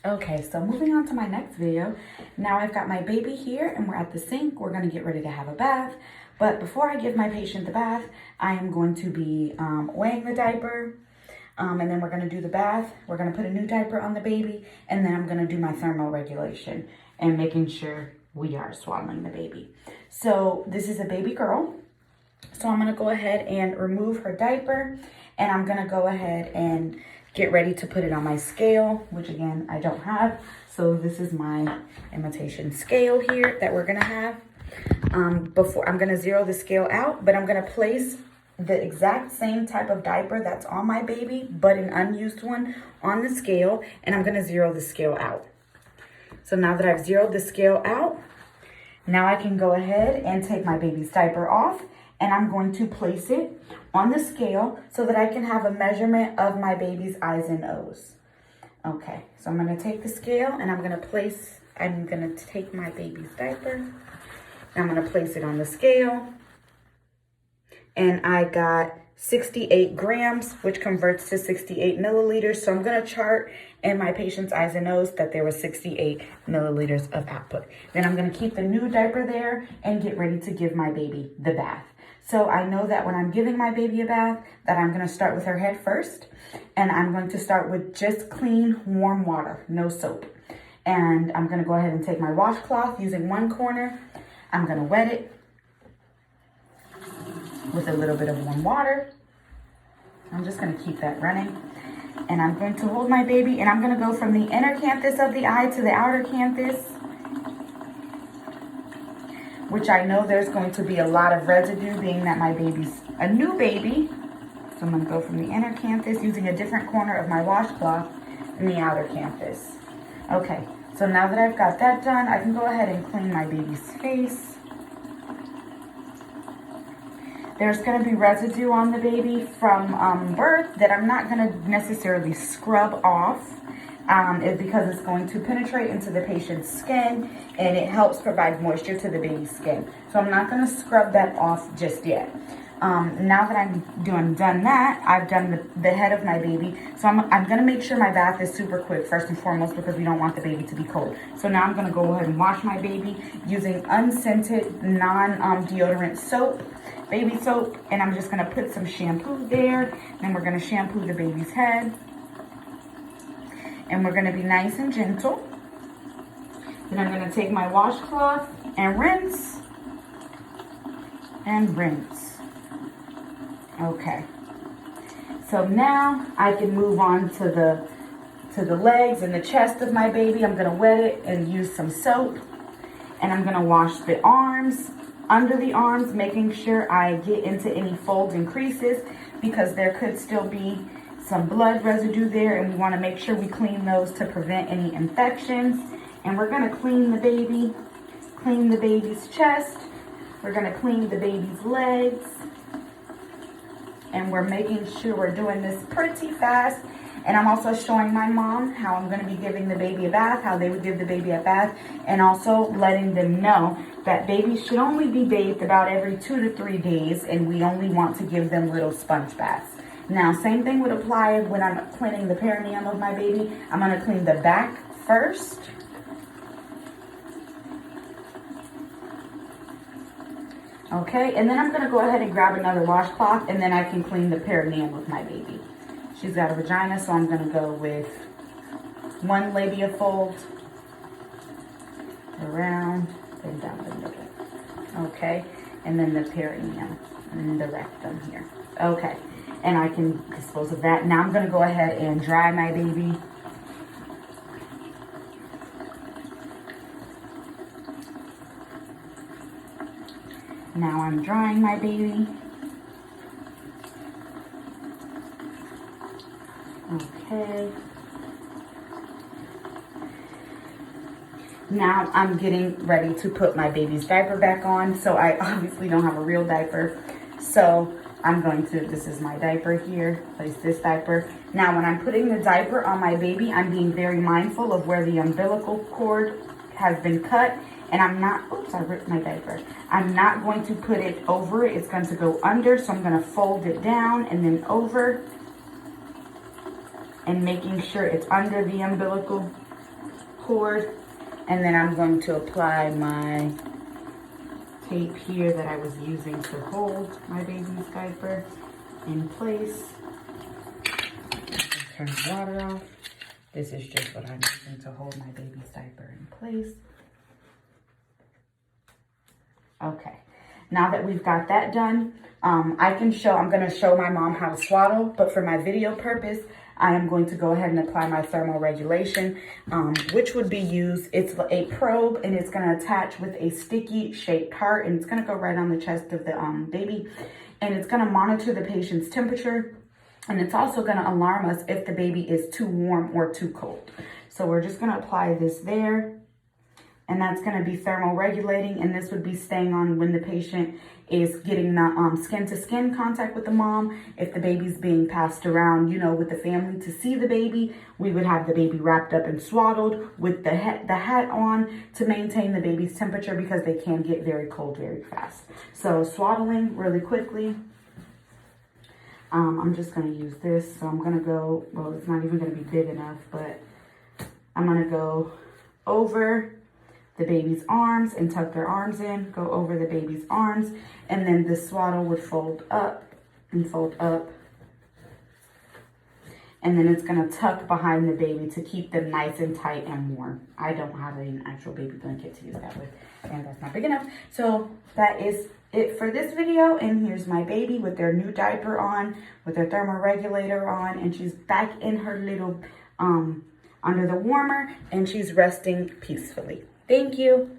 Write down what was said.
Okay, so moving on to my next video. Now I've got my baby here and we're at the sink. We're gonna get ready to have a bath. But before I give my patient the bath, I am going to be weighing the diaper. And then we're gonna do the bath. We're gonna put a new diaper on the baby. And then I'm gonna do my thermoregulation and making sure we are swaddling the baby. So this is a baby girl. So I'm gonna go ahead and remove her diaper. And I'm gonna go ahead and get ready to put it on my scale, which again, I don't have. So this is my imitation scale here that we're gonna have. Before I'm gonna zero the scale out, but I'm gonna place the exact same type of diaper that's on my baby, but an unused one on the scale, and I'm gonna zero the scale out. So now that I've zeroed the scale out, now I can go ahead and take my baby's diaper off, and I'm going to place it on the scale so that I can have a measurement of my baby's I's and O's. Okay, so I'm gonna take the scale and I'm gonna take my baby's diaper, and I'm gonna place it on the scale. And I got 68 grams, which converts to 68 milliliters. So I'm gonna chart in my patient's I's and O's that there was 68 milliliters of output. Then I'm gonna keep the new diaper there and get ready to give my baby the bath. So I know that when I'm giving my baby a bath, that I'm gonna start with her head first. And I'm going to start with just clean, warm water, no soap. And I'm gonna go ahead and take my washcloth using one corner. I'm gonna wet it with a little bit of warm water. I'm just gonna keep that running. And I'm going to hold my baby and I'm gonna go from the inner canthus of the eye to the outer canthus, which I know there's going to be a lot of residue being that my baby's a new baby. So I'm gonna go from the inner canthus using a different corner of my washcloth in the outer canthus. Okay, so now that I've got that done, I can go ahead and clean my baby's face. There's gonna be residue on the baby from birth that I'm not gonna necessarily scrub off because it's going to penetrate into the patient's skin and it helps provide moisture to the baby's skin. So I'm not gonna scrub that off just yet. Now that I'm done that, I've done the head of my baby. So I'm gonna make sure my bath is super quick first and foremost because we don't want the baby to be cold. So now I'm gonna go ahead and wash my baby using unscented, non-deodorant soap. Baby soap, and I'm just gonna put some shampoo there. Then we're gonna shampoo the baby's head. And we're gonna be nice and gentle. Then I'm gonna take my washcloth and rinse. And rinse. Okay. So now I can move on to the legs and the chest of my baby. I'm gonna wet it and use some soap. And I'm gonna wash the arms, under the arms, making sure I get into any folds and creases because there could still be some blood residue there and we want to make sure we clean those to prevent any infections. And we're going to clean the baby's chest. We're going to clean the baby's legs. And we're making sure we're doing this pretty fast. And I'm also showing my mom how I'm going to be giving the baby a bath, how they would give the baby a bath, and also letting them know that babies should only be bathed about every 2 to 3 days, and we only want to give them little sponge baths. Now, same thing would apply when I'm cleaning the perineum of my baby. I'm going to clean the back first. Okay, and then I'm going to go ahead and grab another washcloth, and then I can clean the perineum of my baby. She's got a vagina, so I'm gonna go with one labia fold, around, and down the middle. Okay, and then the perineum and the rectum here. Okay, and I can dispose of that. Now I'm gonna go ahead and dry my baby. Now I'm drying my baby. Okay. Now I'm getting ready to put my baby's diaper back on. So I obviously don't have a real diaper. So I'm going to, this is my diaper here, place this diaper. Now when I'm putting the diaper on my baby, I'm being very mindful of where the umbilical cord has been cut. And I'm not, oops, I ripped my diaper. I'm not going to put it over it. It's going to go under. So I'm going to fold it down and then over. And making sure it's under the umbilical cord. And then I'm going to apply my tape here that I was using to hold my baby's diaper in place. Turn the water off. This is just what I'm using to hold my baby's diaper in place. Okay, now that we've got that done, I'm going to show my mom how to swaddle, but for my video purpose, I am going to go ahead and apply my thermoregulation, which would be used, it's a probe, and it's going to attach with a sticky shaped heart, and it's going to go right on the chest of the baby, and it's going to monitor the patient's temperature, and it's also going to alarm us if the baby is too warm or too cold. So we're just going to apply this there. And that's going to be thermoregulating, and this would be staying on when the patient is getting the skin-to-skin contact with the mom. If the baby's being passed around, you know, with the family to see the baby, we would have the baby wrapped up and swaddled with the hat on to maintain the baby's temperature, because they can get very cold very fast. So swaddling really quickly. I'm just going to use this. So I'm going to go, well, it's not even going to be big enough, but I'm going to go over the baby's arms and tuck their arms in, go over the baby's arms, and then the swaddle would fold up and fold up. And then it's gonna tuck behind the baby to keep them nice and tight and warm. I don't have an actual baby blanket to use that with, and that's not big enough. So that is it for this video, and here's my baby with their new diaper on, with their thermoregulator on, and she's back in her little, under the warmer, and she's resting peacefully. Thank you.